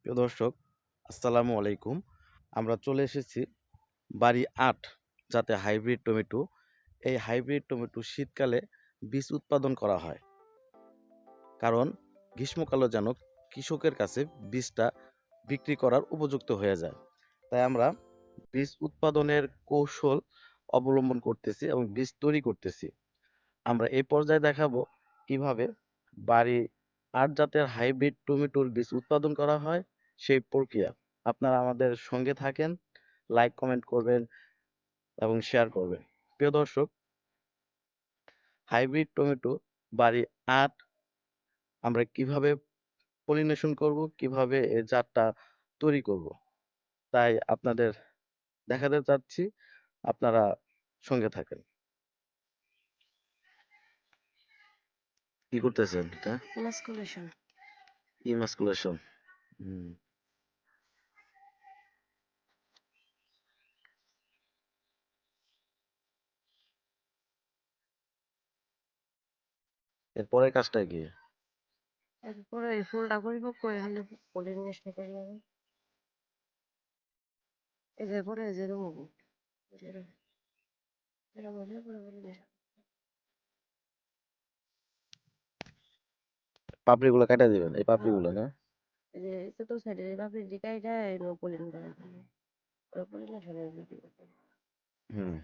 প্রিয় দর্শক, আসসালামু আলাইকুম। আমরা চলে এসেছি বাড়ি ৮ যাতে হাইব্রিড টমেটো। এই হাইব্রিড টমেটো শীতকালে বীজ উৎপাদন করা হয়, কারণ গ্রীষ্মকালে যেন কৃষকের কাছে বীজটা বিক্রি করার উপযুক্ত হয়ে যায়। তাই আমরা বীজ উৎপাদনের কৌশল অবলম্বন করতেছি এবং বীজ তৈরি করতেছি। আমরা এই পর্যায়ে দেখাবো কিভাবে বাড়ি ৮ জাতের হাইব্রিড টমেটোর বীজ উৎপাদন করা হয়, সেই প্রক্রিয়া। আপনারা আমাদের সঙ্গে থাকেন, লাইক কমেন্ট করবেন এবং শেয়ার করবেন। প্রিয় দর্শক, হাইব্রিড টমেটো বাড়ি ৮ আমরা কিভাবে পলিনেশন করব, কিভাবে এই জাতটা তৈরি করব, তাই আপনাদের দেখাতে চাচ্ছি। আপনারা সঙ্গে থাকেন। কি করতেছেন এটা? Emasculation. ইমাস্কুলেশন। হুম। এরপরের কাজটা কি? এরপরে এই ফুলটা পরিপক্ক হয়ে হলে পলিনেশন করে যাবে। এরপরে যে দেবো পাপড়িগুলো কাটা দিবেন, এই পাপড়িগুলো না? এই যে ছোট সাইডের এই পাপড়ি দিকাইটা এগুলো পলিন করে পলিনেশনের ভিডিও। হুম।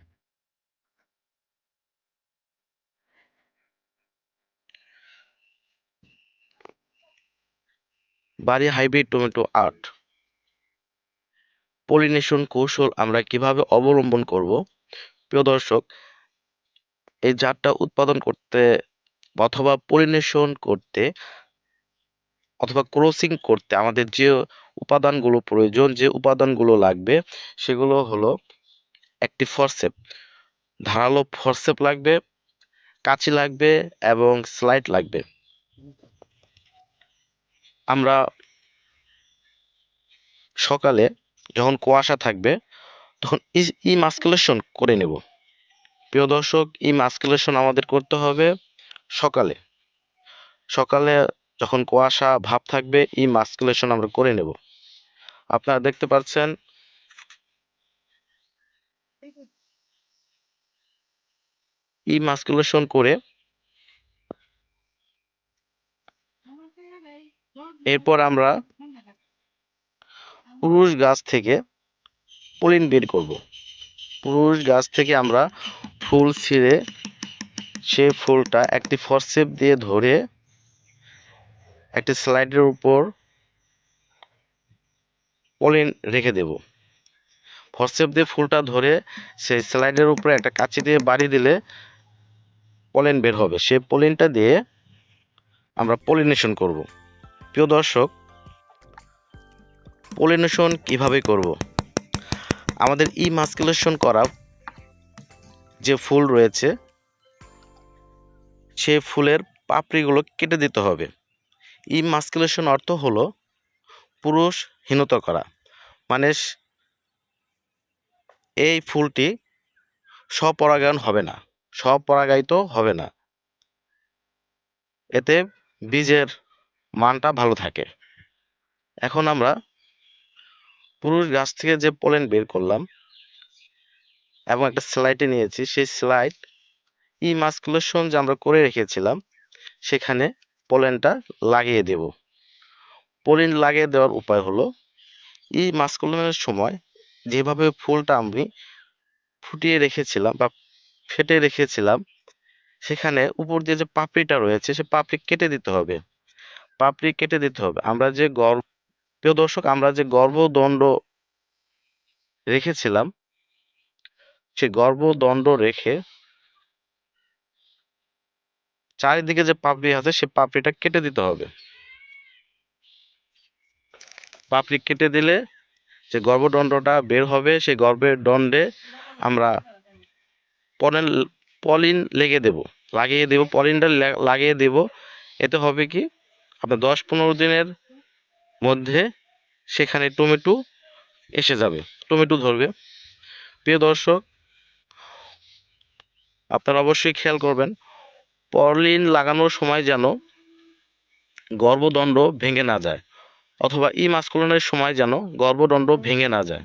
বাড়ি হাইব্রিড টমেটো ৮ পলিনেশন কৌশল আমরা কিভাবে অবলম্বন করব? প্রিয় দর্শক, এই জাতটা উৎপাদন করতে অথবা পলিনেশন করতে অথবা ক্রসিং করতে আমাদের যে উপাদানগুলো প্রয়োজন, যে উপাদানগুলো লাগবে, সেগুলো হলো একটি ফরসেপ, ধারালো ফরসেপ লাগবে, কাঁচি লাগবে এবং স্লাইড লাগবে। আমরা সকালে যখন কুয়াশা থাকবে তখন ইমাস্কুলেশন করে নেব। প্রিয় দর্শক, ইমাস্কুলেশন আমাদের করতে হবে সকালে। সকালে যখন কুয়াশা ভাব থাকবে, ইমাস্কুলেশন আমরা করে নেব। আপনারা দেখতে পাচ্ছেন ইমাস্কুলেশন করে এরপর আমরা পুরুষ গাছ থেকে পলিন বের করব। পুরুষ গাছ থেকে আমরা ফুল ছিঁড়ে সেই ফুলটা একটি ফরসেপ দিয়ে ধরে একটি স্লাইডের উপর পলিন রেখে দেব। ফরসেপ দিয়ে ফুলটা ধরে সেই স্লাইডের উপরে একটা কাঁচি দিয়ে বাড়ি দিলে পলেন বের হবে। সেই পলিনটা দিয়ে আমরা পলিনেশন করব। প্রিয় দর্শক, পলিনেশন কিভাবে করব? আমাদের ইমাস্কুলেশন করা যে ফুল রয়েছে সেই ফুলের পাপড়িগুলো কেটে দিতে হবে। ইমাস্কুলেশন অর্থ হলো পুরুষহীনতা করা, মানে এই ফুলটি স্বপরাগায়ন হবে না, স্বপরাগায়িত হবে না। এতে বীজের মানটা ভালো থাকে। এখন আমরা পুরুষ গাছ থেকে যে পলেন বের করলাম এবং একটা স্লাইডে নিয়েছি, সেই স্লাইড ইমাস্কুলেশন যে আমরা করে রেখেছিলাম সেখানে পলেনটা লাগিয়ে দেব। পলেন লাগিয়ে দেওয়ার উপায় হলো, ইমাস্কুলেশনের সময় যেভাবে ফুলটা আমি ফুটিয়ে রেখেছিলাম বা ফেটে রেখেছিলাম, সেখানে উপর দিয়ে যে পাপড়িটা রয়েছে সে পাপড়ি কেটে দিতে হবে। পাপড়ি কেটে দিতে হবে। প্রিয় দর্শক, আমরা যে গর্ভদণ্ড রেখেছিলাম, সেই গর্ভদণ্ড রেখে চারিদিকে যে পাপড়ি আছে সে পাপড়িটা কেটে দিতে হবে। পাপড়ি কেটে দিলে যে গর্ভদণ্ডটা বের হবে, সেই গর্ভের দণ্ডে আমরা পলিন পলিন লাগিয়ে দেব। পলিনটা লাগিয়ে দেব। এতে হবে কি, আপনার 10-15 দিনের মধ্যে সেখানে টমেটো এসে যাবে, টমেটো ধরবে। প্রিয় দর্শক, আপনারা অবশ্যই খেয়াল করবেন পলিন লাগানোর সময় যেন গর্ভদণ্ড ভেঙে না যায়, অথবা ইমাস্কুলেশনের সময় যেন গর্ভদণ্ড ভেঙে না যায়।